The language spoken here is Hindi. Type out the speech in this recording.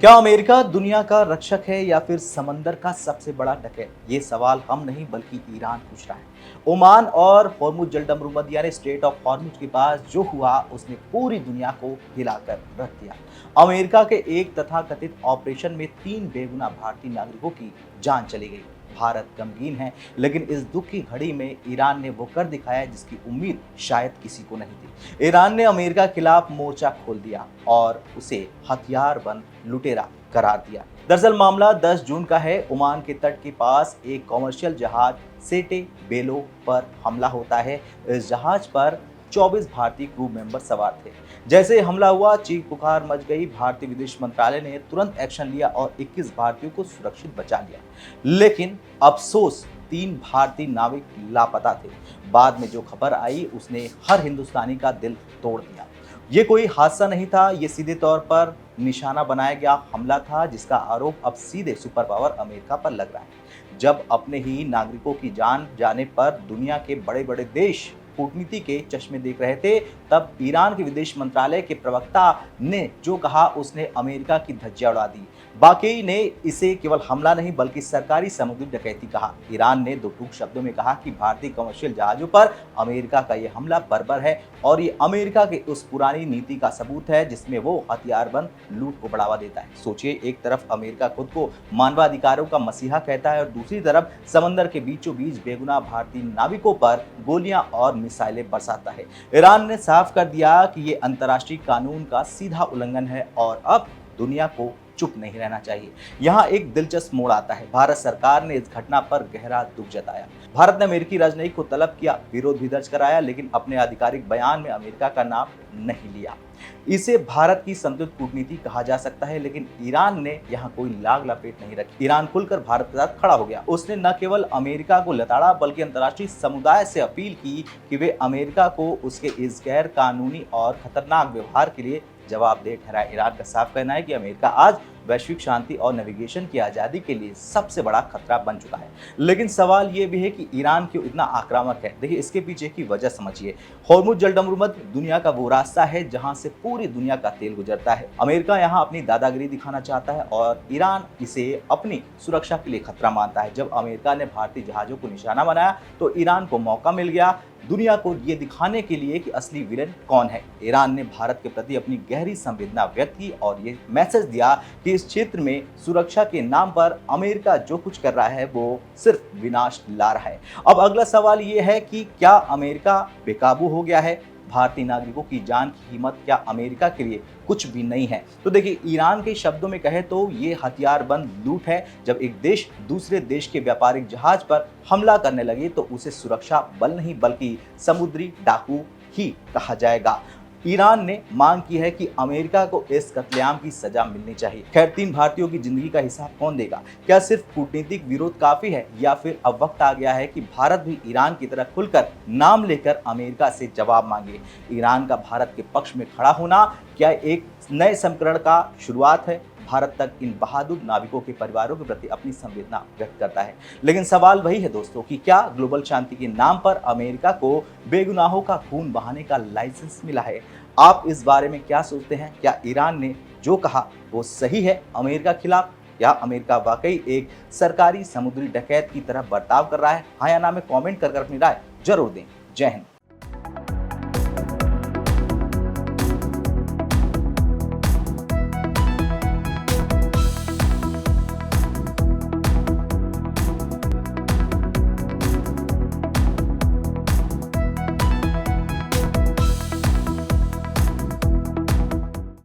क्या अमेरिका दुनिया का रक्षक है या फिर समंदर का सबसे बड़ा डकैत? ये सवाल हम नहीं बल्कि ईरान पूछ रहा है। ओमान और हॉर्मुज जलडमरूमद यानी स्ट्रेट ऑफ हॉर्मुज के पास जो हुआ उसने पूरी दुनिया को हिलाकर रख दिया। अमेरिका के एक तथाकथित ऑपरेशन में 3 बेगुनाह भारतीय नागरिकों की जान चली गई। भारत गमगीन है, लेकिन इस दुख की घड़ी में ईरान ने वो कर दिखाया जिसकी उम्मीद शायद किसी को नहीं थी। ईरान ने अमेरिका के खिलाफ मोर्चा खोल दिया और उसे हथियारबंद लुटेरा करार दिया। दरअसल मामला 10 जून का है। ओमान के तट के पास एक कॉमर्शियल जहाज सेटे बेलो पर हमला होता है। इस जहाज पर 24 भारतीय क्रू मेंबर सवार थे। जैसे ही हमला हुआ, चीख पुकार मच गई। भारतीय विदेश मंत्रालय ने तुरंत एक्शन लिया और 21 भारतीयों को सुरक्षित बचा लिया। लेकिन अफसोस, 3 भारतीय नाविक लापता थे। बाद में जो खबर आई उसने हर हिंदुस्तानी का दिल तोड़ दिया। ये कोई हादसा नहीं था, ये सीधे तौर पर निशाना बनाया गया हमला था, जिसका आरोप अब सीधे सुपर पावर अमेरिका पर लग रहा है। जब अपने ही नागरिकों की जान जाने पर दुनिया के बड़े बड़े देश कूटनीति के चश्मे देख रहे थे, तब ईरान के विदेश मंत्रालय के प्रवक्ता ने जो कहा उसने अमेरिका की धज्जियां उड़ा दी। बाकी ने इसे केवल हमला नहीं बल्कि सरकारी समुद्री डकैती कहा। ईरान ने दो टूक शब्दों में कहा कि भारतीय कमर्शियल जहाजों पर अमेरिका का यह हमला बर्बर है और ये अमेरिका के उस पुरानी नीति का सबूत है जिसमें वो हथियारबंद लूट को बढ़ावा देता है। सोचिए, एक तरफ अमेरिका खुद को मानवाधिकारों का मसीहा कहता है और दूसरी तरफ समंदर के बीचों बीच बेगुनाह भारतीय नाविकों पर गोलियां और मिसाइलें बरसाता है। ईरान ने साफ कर दिया कि ये अंतर्राष्ट्रीय कानून का सीधा उल्लंघन है और अब दुनिया को चुप नहीं रहना चाहिए। यहाँ एक दिलचस्प मोड़ आता है। भारत सरकार ने इस घटना पर गहरा दुख जताया। भारत ने अमेरिकी राजनयिक को तलब किया, विरोध भी दर्ज कराया, लेकिन अपने आधिकारिक बयान में अमेरिका का नाम नहीं लिया। इसे भारत की संतुलित कूटनीति कहा जा सकता है, लेकिन ईरान ने यहाँ कोई लाग लपेट नहीं रखी। ईरान खुलकर भारत के साथ खड़ा हो गया। उसने न केवल अमेरिका को लताड़ा बल्कि अंतर्राष्ट्रीय समुदाय से अपील की कि वे अमेरिका को उसके इस गैर कानूनी और खतरनाक व्यवहार के लिए जवाबदेह ठहराए। ईरान का साफ कहना है कि अमेरिका आज वैश्विक शांति और नेविगेशन की आज़ादी के लिए सबसे बड़ा खतरा बन चुका है। लेकिन सवाल ये भी है कि ईरान क्यों इतना आक्रामक है। देखिए, इसके पीछे की वजह समझिए। हॉर्मुज जलडमरूमद दुनिया का वो रास्ता है जहां से पूरी दुनिया का तेल गुजरता है। अमेरिका यहां अपनी दादागिरी दिखाना चाहता है और ईरान इसे अपनी सुरक्षा के लिए खतरा मानता है। जब अमेरिका ने भारतीय जहाजों को निशाना बनाया तो ईरान को मौका मिल गया दुनिया को ये दिखाने के लिए कि असली विलेन कौन है। ईरान ने भारत के प्रति अपनी गहरी संवेदना व्यक्त की और ये मैसेज दिया कि इस क्षेत्र में सुरक्षा के नाम पर अमेरिका जो कुछ कर रहा है वो सिर्फ विनाश ला रहा है। अब अगला सवाल ये है कि क्या अमेरिका बेकाबू हो गया है? भारतीय नागरिकों की जान की कीमत क्या अमेरिका के लिए कुछ भी नहीं है? तो देखिए, ईरान के शब्दों में कहे तो ये हथियारबंद लूट है। जब एक देश दूसरे देश के व्यापारिक जहाज पर हमला करने लगे तो उसे सुरक्षा बल नहीं बल्कि समुद्री डाकू ही कहा जाएगा। ईरान ने मांग की है कि अमेरिका को इस कत्लेआम की सजा मिलनी चाहिए। खैर, 3 भारतीयों की जिंदगी का हिसाब कौन देगा? क्या सिर्फ कूटनीतिक विरोध काफी है या फिर अब वक्त आ गया है कि भारत भी ईरान की तरह खुलकर नाम लेकर अमेरिका से जवाब मांगे? ईरान का भारत के पक्ष में खड़ा होना क्या एक नए संस्करण का शुरुआत है? भारत तक इन बहादुर नाविकों के परिवारों के प्रति अपनी संवेदना व्यक्त करता है। लेकिन सवाल वही है दोस्तों कि क्या ग्लोबल शांति के नाम पर अमेरिका को बेगुनाहों का खून बहाने का लाइसेंस मिला है? आप इस बारे में क्या सोचते हैं? क्या ईरान ने जो कहा वो सही है अमेरिका खिलाफ, या अमेरिका वाकई एक सरकारी समुद्री डकैत की तरह बर्ताव कर रहा है? हाँ या ना में कमेंट कर अपनी राय जरूर दें। जय हिंद।